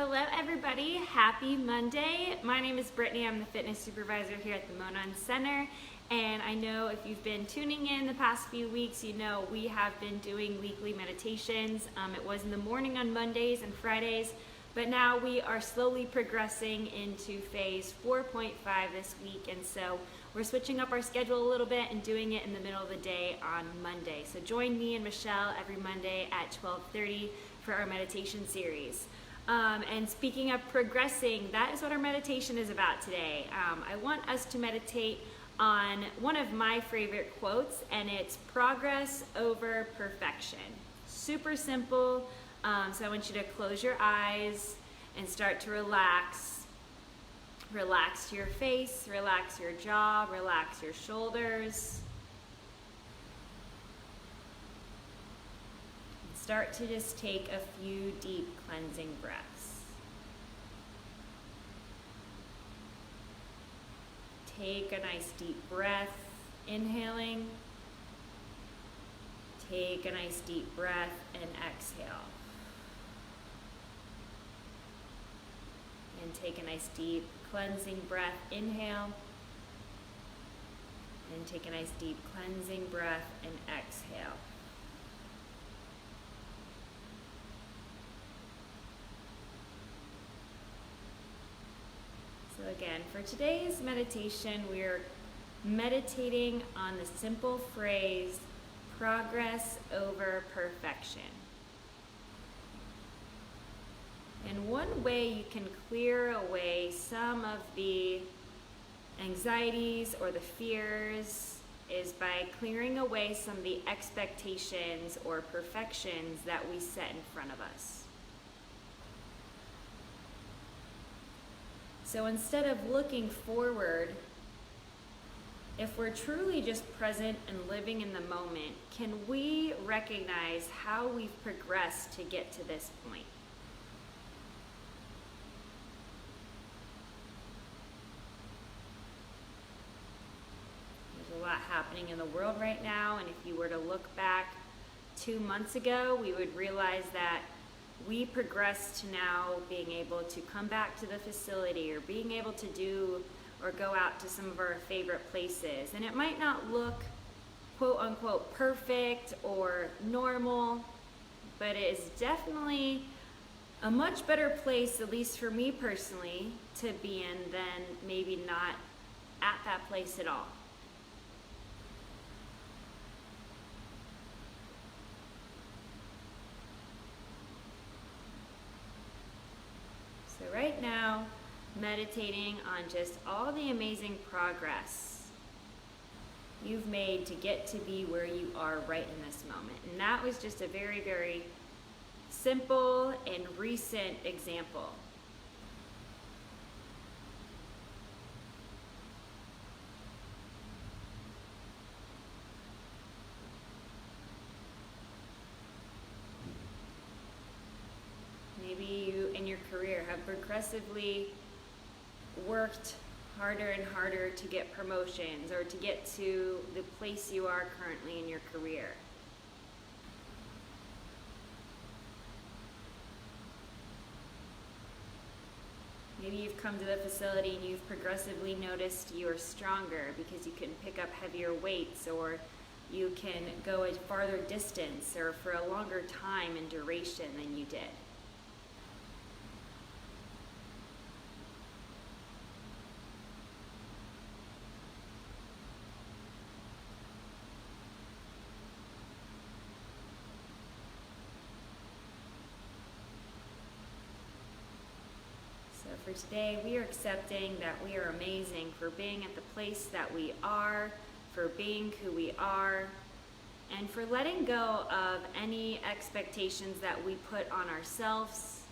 Hello everybody, happy Monday. My name is Brittany, I'm the fitness supervisor here at the Monon Center, and I know if you've been tuning in the past few weeks, you know we have been doing weekly meditations. It was in the morning on Mondays and Fridays, but now we are slowly progressing into phase 4.5 this week, and so we're switching up our schedule a little bit and doing it in the middle of the day on Monday. So join me and Michelle every Monday at 12:30 for our meditation series. And speaking of progressing, that is what our meditation is about today. I want us to meditate on one of my favorite quotes, and it's progress over perfection. Super simple. So I want you to close your eyes and start to relax. Relax your face, relax your jaw, relax your shoulders. Start to just take a few deep cleansing breaths. Take a nice deep breath, inhaling. Take a nice deep breath and exhale. And take a nice deep cleansing breath, inhale. And take a nice deep cleansing breath and exhale. So again, for today's meditation, we're meditating on the simple phrase, progress over perfection. And one way you can clear away some of the anxieties or the fears is by clearing away some of the expectations or perfections that we set in front of us. So instead of looking forward, if we're truly just present and living in the moment, can we recognize how we've progressed to get to this point? There's a lot happening in the world right now, and if you were to look back 2 months ago, we would realize that we progressed to now being able to come back to the facility or being able to do or go out to some of our favorite places. And it might not look quote unquote perfect or normal, but it is definitely a much better place, at least for me personally, to be in than maybe not at that place at all. So right now, meditating on just all the amazing progress you've made to get to be where you are right in this moment. And that was just a very, very simple and recent example. Maybe you in your career have progressively worked harder and harder to get promotions or to get to the place you are currently in your career. Maybe you've come to the facility and you've progressively noticed you are stronger because you can pick up heavier weights, or you can go a farther distance or for a longer time and duration than you did. For today, we are accepting that we are amazing for being at the place that we are, for being who we are, and for letting go of any expectations that we put on ourselves.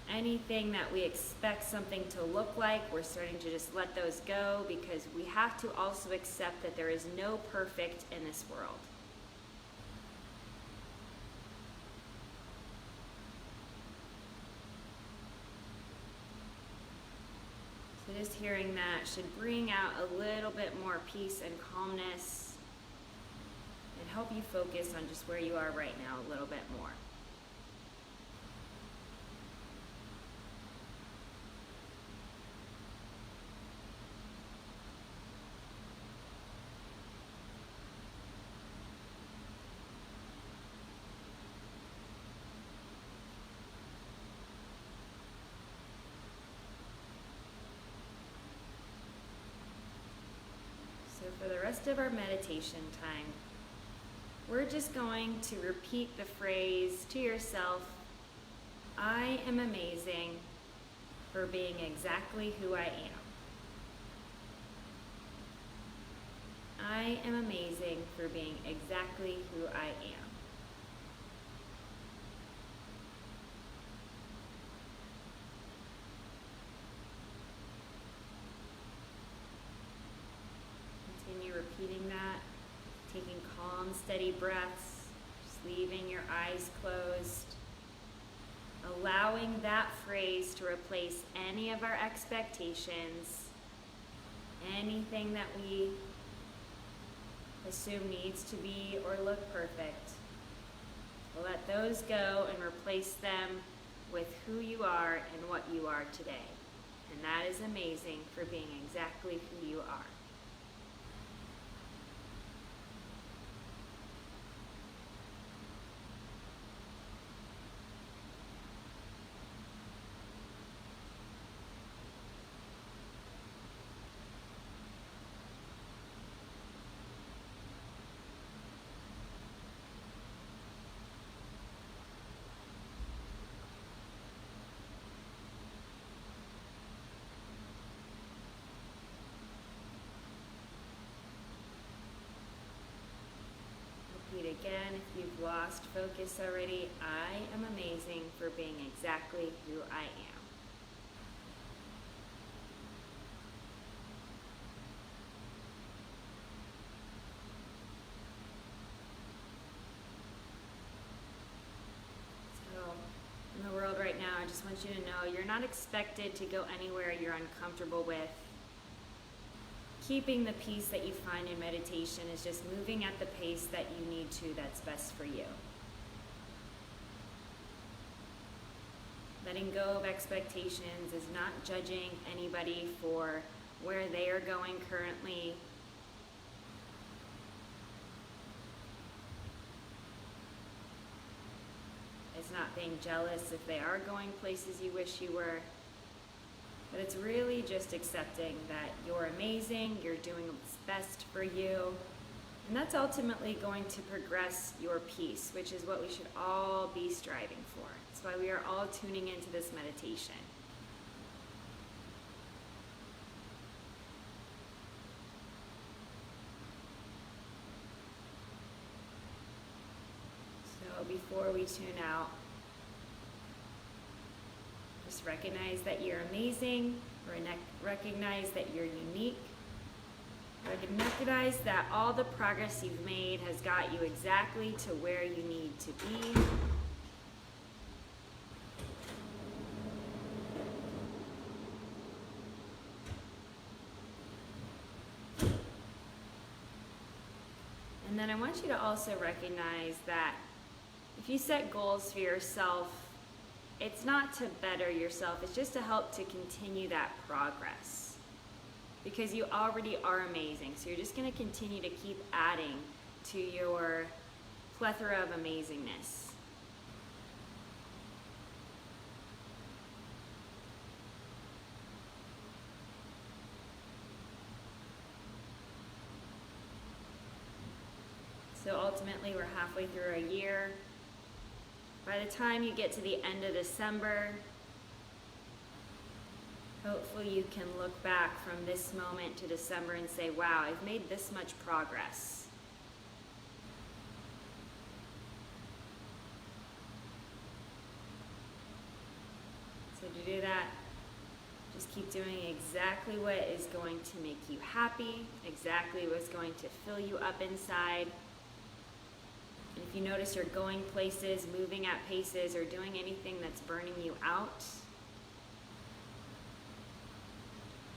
Anything that we expect something to look like, we're starting to just let those go, because we have to also accept that there is no perfect in this world. So just hearing that should bring out a little bit more peace and calmness and help you focus on just where you are right now a little bit more. rest of our meditation time, we're just going to repeat the phrase to yourself, I am amazing for being exactly who I am. I am amazing for being exactly who I am. Continue repeating that, taking calm, steady breaths, just leaving your eyes closed, allowing that phrase to replace any of our expectations, anything that we assume needs to be or look perfect. We'll let those go and replace them with who you are and what you are today. And that is amazing for being exactly who you are. Repeat again if you've lost focus already. I am amazing for being exactly who I am. So, in the world right now, I just want you to know you're not expected to go anywhere you're uncomfortable with. Keeping the peace that you find in meditation is just moving at the pace that you need to, that's best for you. Letting go of expectations is not judging anybody for where they are going currently. It's not being jealous if they are going places you wish you were. But it's really just accepting that you're amazing, you're doing what's best for you, and that's ultimately going to progress your peace, which is what we should all be striving for. That's why we are all tuning into this meditation. So before we tune out, just recognize that you're amazing, recognize that you're unique, recognize that all the progress you've made has got you exactly to where you need to be. And then I want you to also recognize that if you set goals for yourself, it's not to better yourself, it's just to help to continue that progress. Because you already are amazing, so you're just going to continue to keep adding to your plethora of amazingness. So ultimately, we're halfway through a year. By the time you get to the end of December, hopefully you can look back from this moment to December and say, wow, I've made this much progress. So to do that, just keep doing exactly what is going to make you happy, exactly what's going to fill you up inside. And if you notice you're going places, moving at paces, or doing anything that's burning you out,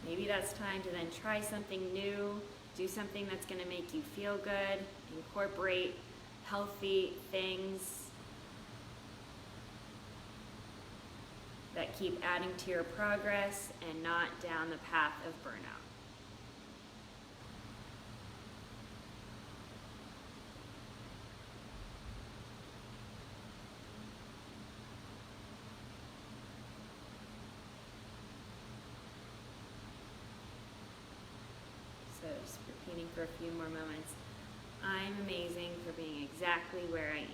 maybe that's time to then try something new, do something that's going to make you feel good, incorporate healthy things that keep adding to your progress and not down the path of burnout. So just tuning for a few more moments. I'm amazing for being exactly where I am.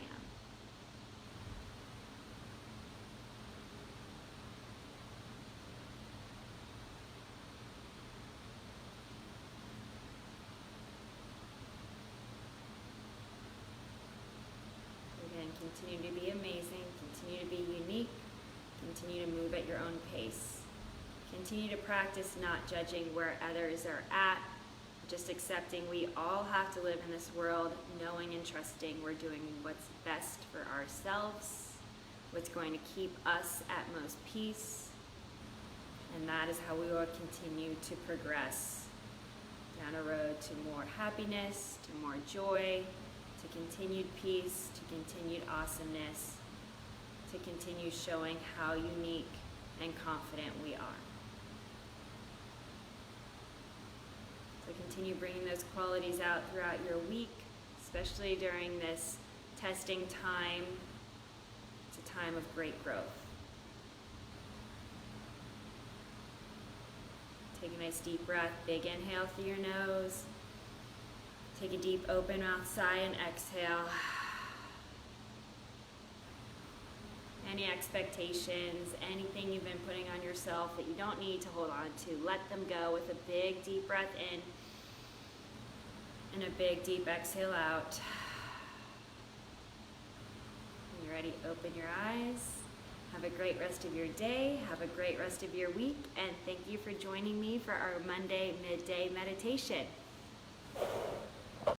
Again, continue to be amazing, continue to be unique, continue to move at your own pace. Continue to practice not judging where others are at, just accepting we all have to live in this world, knowing and trusting we're doing what's best for ourselves, what's going to keep us at most peace, and that is how we will continue to progress down a road to more happiness, to more joy, to continued peace, to continued awesomeness, to continue showing how unique and confident we are. So continue bringing those qualities out throughout your week, especially during this testing time. It's a time of great growth. Take a nice deep breath, big inhale through your nose. Take a deep open mouth sigh and exhale. Any expectations, anything you've been putting on yourself that you don't need to hold on to, let them go with a big deep breath in and a big deep exhale out. When you're ready, open your eyes. Have a great rest of your day. Have a great rest of your week. And thank you for joining me for our Monday Midday Meditation.